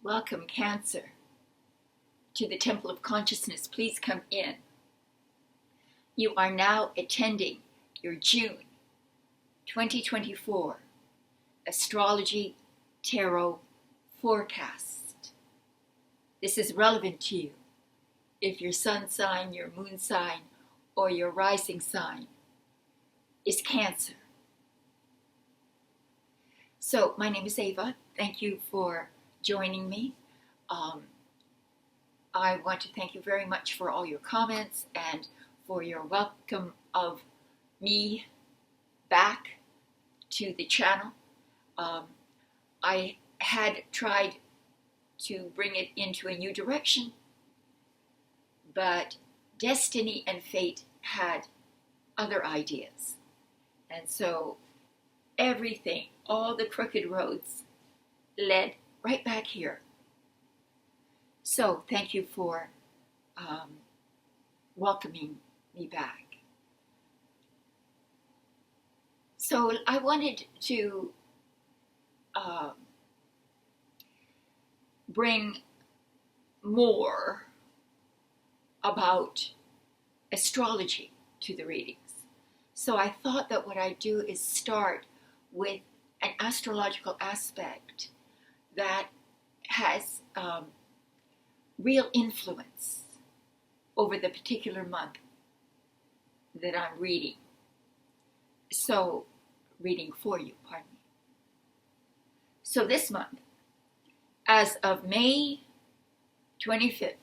Welcome, Cancer, to the Temple of Consciousness. Please come in. You are now attending your June 2024 Astrology Tarot Forecast. This is relevant to you if your sun sign, your moon sign, or your rising sign is Cancer. So, my name is Ava. Thank you for joining me. I want to thank you very much for all your comments and for your welcome of me back to the channel. I had tried to bring it into a new direction, but destiny and fate had other ideas. And so everything, all the crooked roads led right back here. So thank you for welcoming me back. So I wanted to bring more about astrology to the readings. So I thought that what I do is start with an astrological aspect that has real influence over the particular month that I'm reading. So, reading for you, pardon me. So this month, as of May 25th,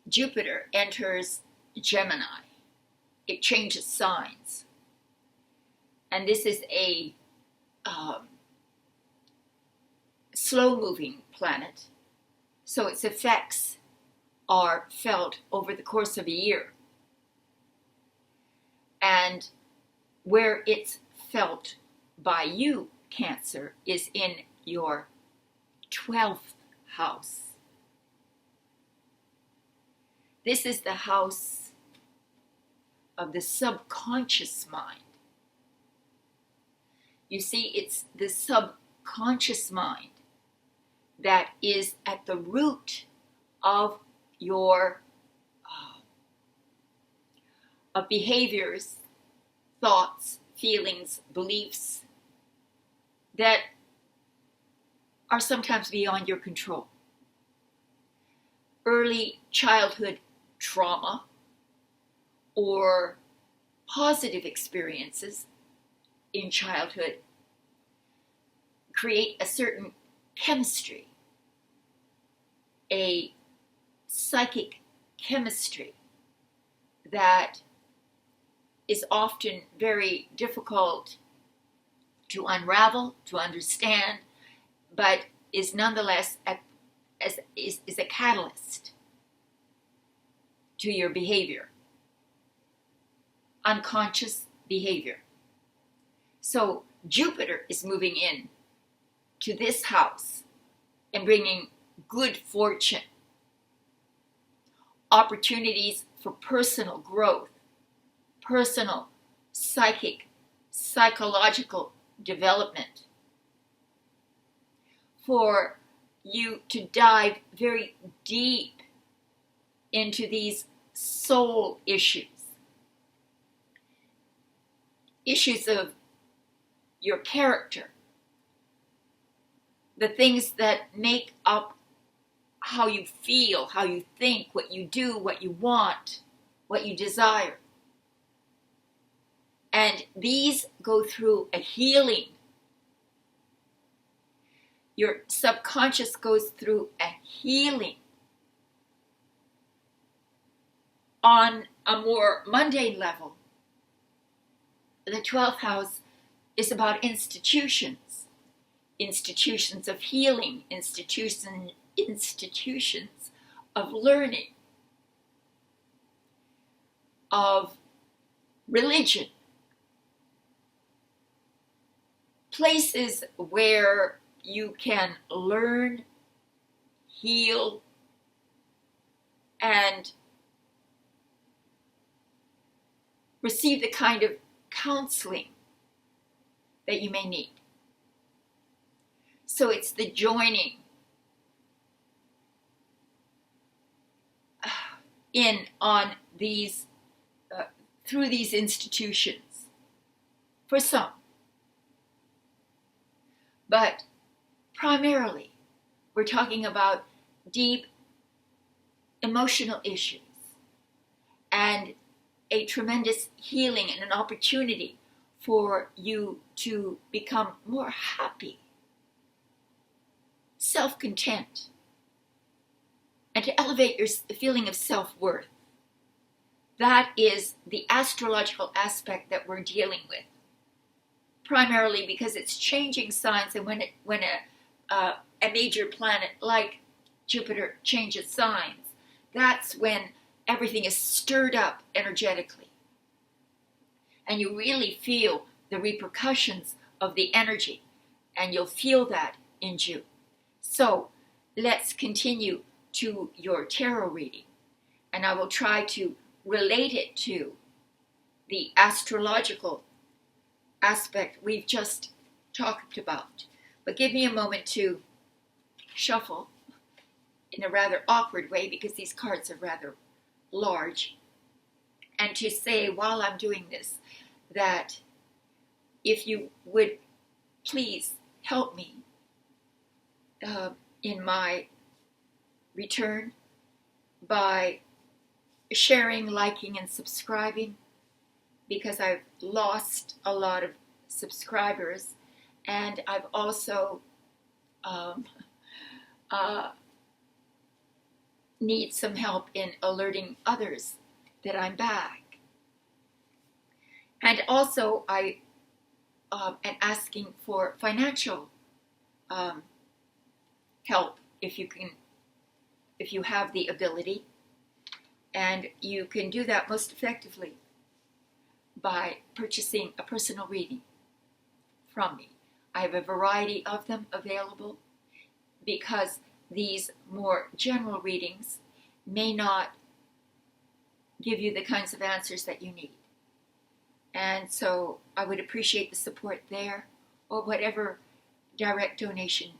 Jupiter enters Gemini. It changes signs. And this is a slow-moving planet, so its effects are felt over the course of a year. And where it's felt by you, Cancer, is in your 12th house. This is the house of the subconscious mind. You see, it's the subconscious mind that is at the root of your of behaviors, thoughts, feelings, beliefs that are sometimes beyond your control. Early childhood trauma or positive experiences in childhood create a certain chemistry, a psychic chemistry that is often very difficult to unravel, to understand, but is nonetheless is a catalyst to your behavior, unconscious behavior. So Jupiter is moving in to this house and bringing good fortune, opportunities for personal growth, personal psychological development, for you to dive very deep into these soul issues of your character, the things that make up how you feel, how you think, what you do, what you want, what you desire. And these go through a healing. Your subconscious goes through a healing. On a more mundane level, the 12th house is about institutions of healing, institutions of learning, of religion, places where you can learn, heal, and receive the kind of counseling that you may need. So it's the joining in on these through these institutions for some, but primarily we're talking about deep emotional issues and a tremendous healing and an opportunity for you to become more happy, self-content, and to elevate your feeling of self-worth. That is the astrological aspect that we're dealing with, primarily because it's changing signs, and when a major planet like Jupiter changes signs, that's when everything is stirred up energetically. And you really feel the repercussions of the energy, and you'll feel that in June. So let's continue to your tarot reading, and I will try to relate it to the astrological aspect we've just talked about. But give me a moment to shuffle in a rather awkward way because these cards are rather large, and to say while I'm doing this that if you would please help me in my return by sharing, liking, and subscribing, because I've lost a lot of subscribers, and I've also need some help in alerting others that I'm back. And also I am asking for financial help if you have the ability, and you can do that most effectively by purchasing a personal reading from me. I have a variety of them available because these more general readings may not give you the kinds of answers that you need. And so I would appreciate the support there, or whatever direct donation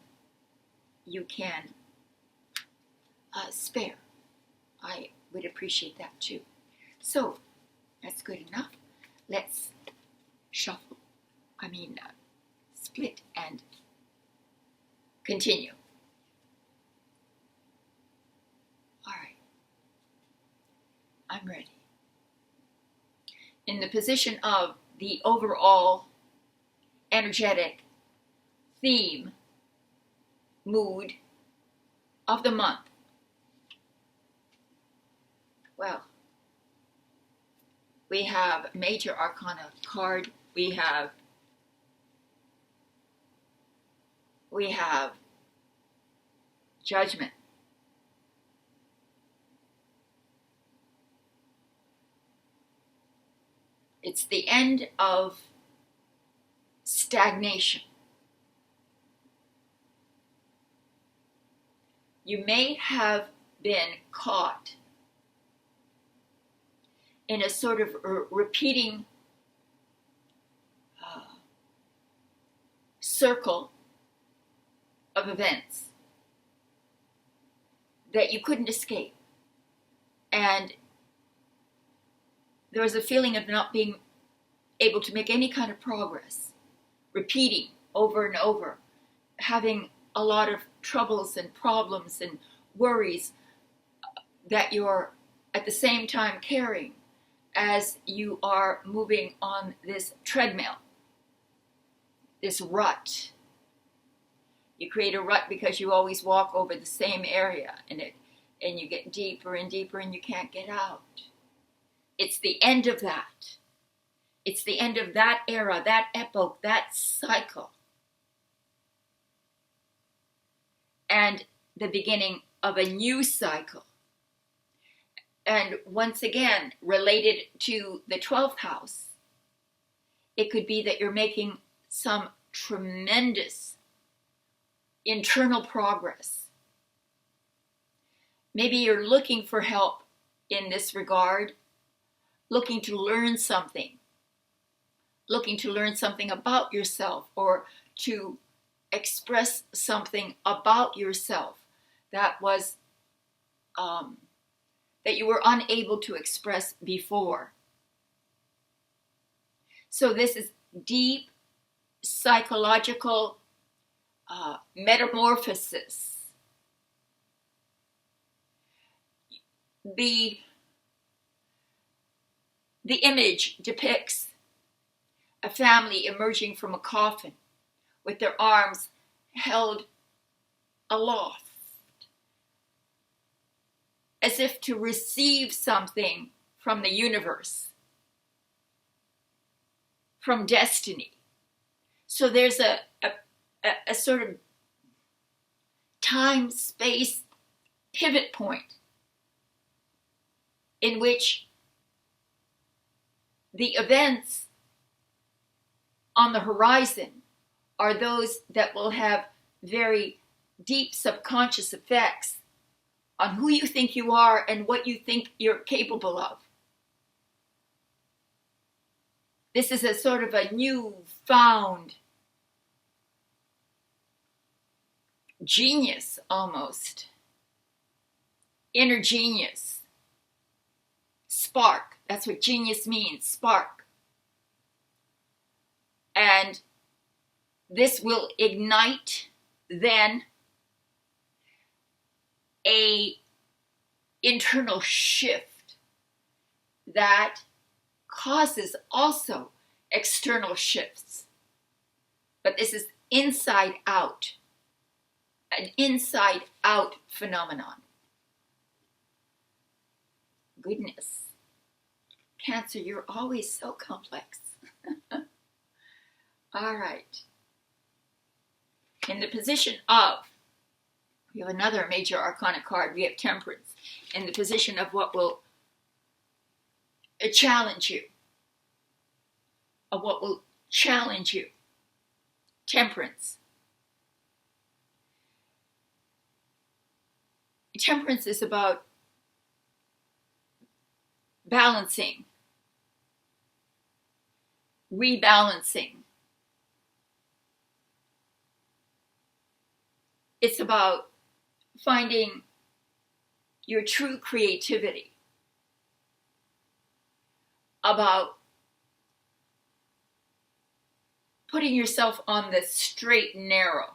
you can spare. I would appreciate that too. So that's good enough. Let's shuffle. Split and continue. All right. I'm ready. In the position of the overall energetic theme, mood of the month. Well, we have Major Arcana card. We have Judgment. It's the end of stagnation. You may have been caught in a sort of repeating circle of events that you couldn't escape. And there was a feeling of not being able to make any kind of progress, repeating over and over, having a lot of troubles and problems and worries that you're at the same time carrying as you are moving on this treadmill, this rut. You create a rut because you always walk over the same area, and you get deeper and deeper and you can't get out. It's the end of that. It's the end of that era, that epoch, that cycle. And the beginning of a new cycle. And once again, related to the 12th house, it could be that you're making some tremendous internal progress. Maybe you're looking for help in this regard, looking to learn something about yourself, or to express something about yourself that was that you were unable to express before. So this is deep psychological metamorphosis. The image depicts a family emerging from a coffin with their arms held aloft, as if to receive something from the universe, from destiny. So there's a sort of time-space pivot point in which the events on the horizon are those that will have very deep subconscious effects on who you think you are and what you think you're capable of. This is a sort of a newfound genius, almost. Inner genius. Spark. That's what genius means, spark. And this will ignite then a internal shift that causes also external shifts. But this is inside out, an inside out phenomenon. Goodness. Cancer, you're always so complex. All right. In the position of, we have another major arcana card. We have Temperance. In the position of what will challenge you. Of what will challenge you. Temperance. Temperance is about balancing, rebalancing. It's about finding your true creativity, about putting yourself on the straight and narrow.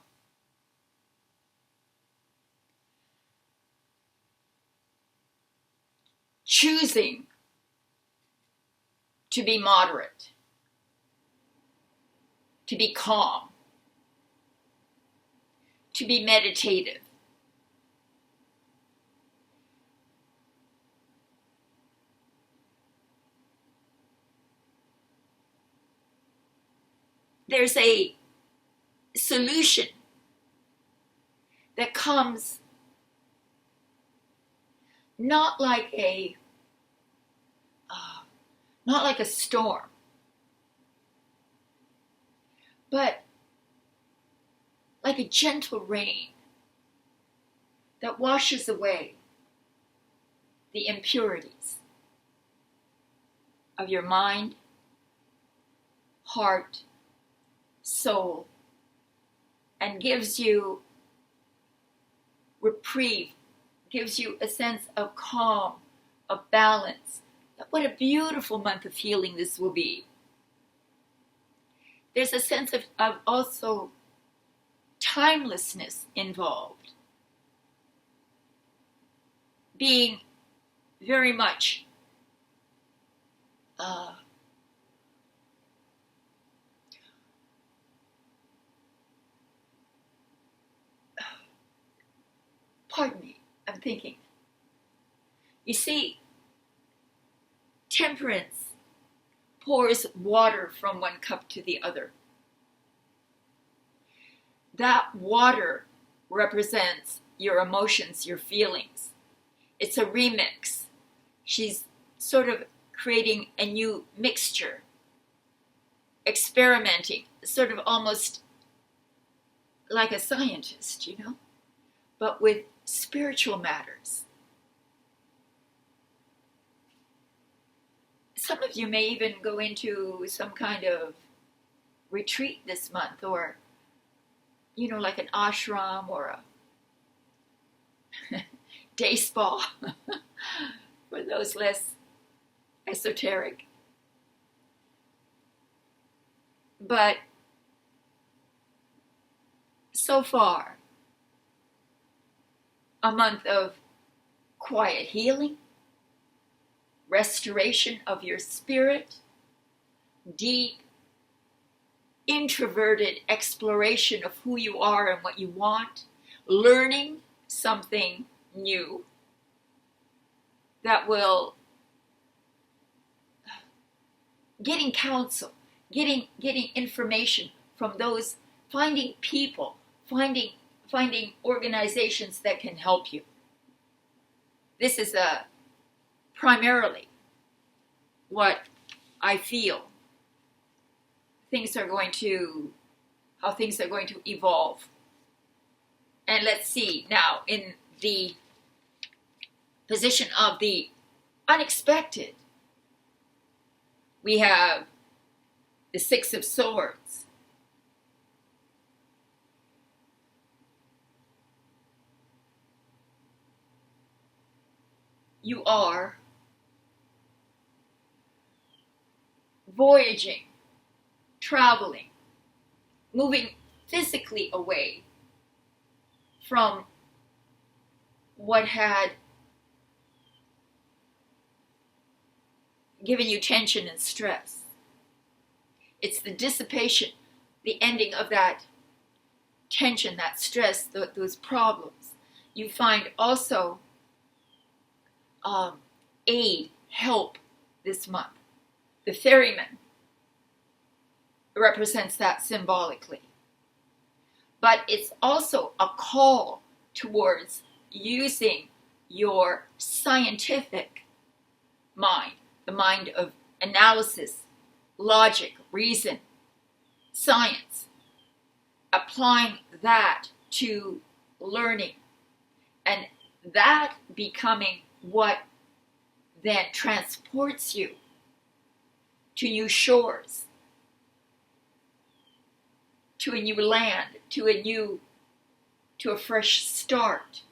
Choosing to be moderate, to be calm, to be meditative. There's a solution that comes not like a storm, but like a gentle rain that washes away the impurities of your mind, heart, soul, and gives you reprieve, gives you a sense of calm, of balance. What a beautiful month of healing this will be. There's a sense of also timelessness involved. Being very much pardon me, I'm thinking. You see, Temperance pours water from one cup to the other. That water represents your emotions, your feelings. It's a remix. She's sort of creating a new mixture, experimenting, sort of almost like a scientist, but with spiritual matters. Some of you may even go into some kind of retreat this month, or, like an ashram or a day spa. for those less esoteric. But so far, a month of quiet healing, restoration of your spirit, deep, introverted exploration of who you are and what you want, learning something new that will, getting counsel, getting information from those, finding people, finding organizations that can help you. This is primarily what I feel how things are going to evolve. And let's see now, in the position of the unexpected, we have the Six of Swords. You are voyaging, traveling, moving physically away from what had given you tension and stress. It's the dissipation, the ending of that tension, that stress, those problems. You find also aid, help this month. The ferryman represents that symbolically. But it's also a call towards using your scientific mind, the mind of analysis, logic, reason, science, applying that to learning, and that becoming what then transports you to new shores, to a new land, to a fresh start,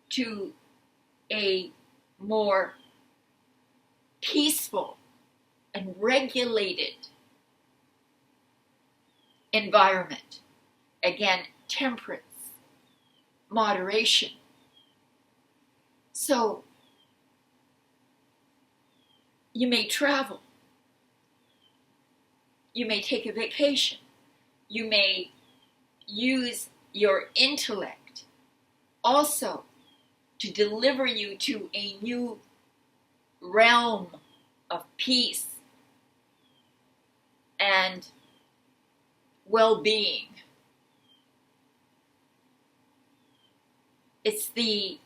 to a more peaceful and regulated environment. Again, temperance, moderation. So you may travel. You may take a vacation. You may use your intellect also to deliver you to a new realm of peace and well-being. It's the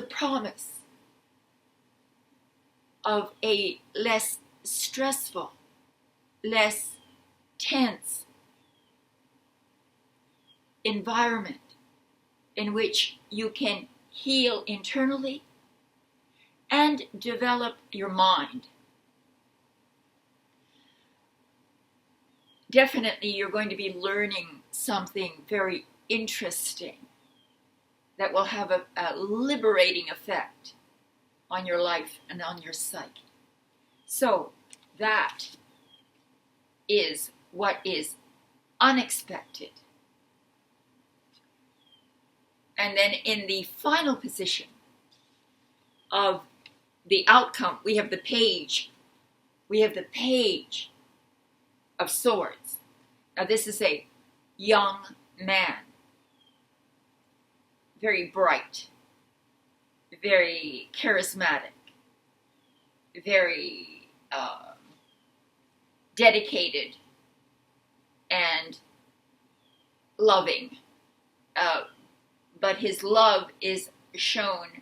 promise of a less stressful, less tense environment in which you can heal internally and develop your mind. Definitely you're going to be learning something very interesting that will have a liberating effect on your life and on your psyche. So that is what is unexpected. And then in the final position of the outcome, we have the page. We have the Page of Swords. Now this is a young man, very bright, very charismatic, very dedicated and loving. But his love is shown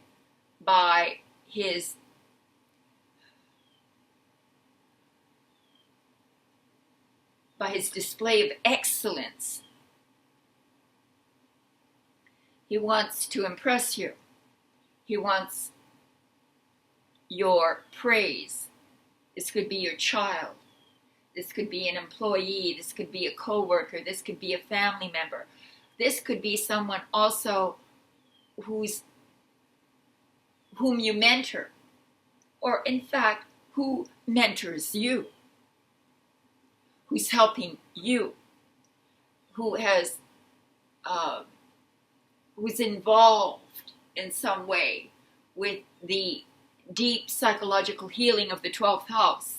by his display of excellence. He wants to impress you. He wants your praise. This could be your child. This could be an employee. This could be a co-worker. This could be a family member. This could be someone also whom you mentor, or in fact, who mentors you, who's helping you, who's involved in some way with the deep psychological healing of the 12th house.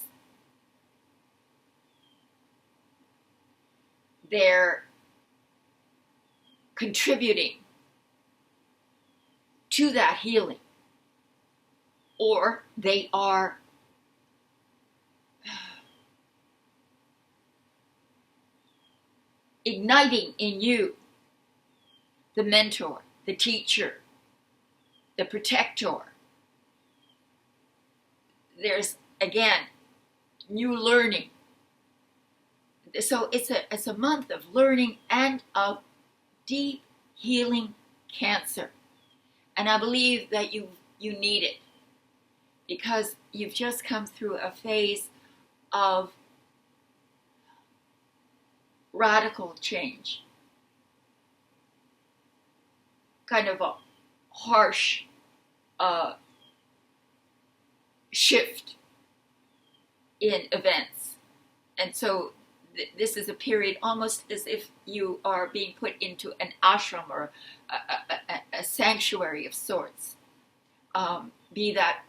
They're contributing to that healing, or they are igniting in you the mentor, the teacher, the protector. There's, again, new learning. So it's a month of learning and of deep healing Cancer. And I believe that you need it, because you've just come through a phase of radical change, kind of a harsh shift in events. And so this is a period almost as if you are being put into an ashram or a sanctuary of sorts, be that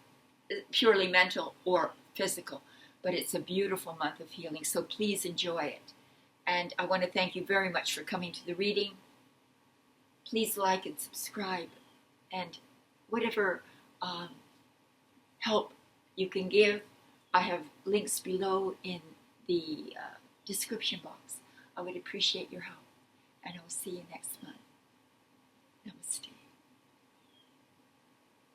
purely mental or physical. But it's a beautiful month of healing, so please enjoy it. And I want to thank you very much for coming to the reading. Please like and subscribe, and whatever help you can give, I have links below in the description box. I would appreciate your help, and I'll see you next month.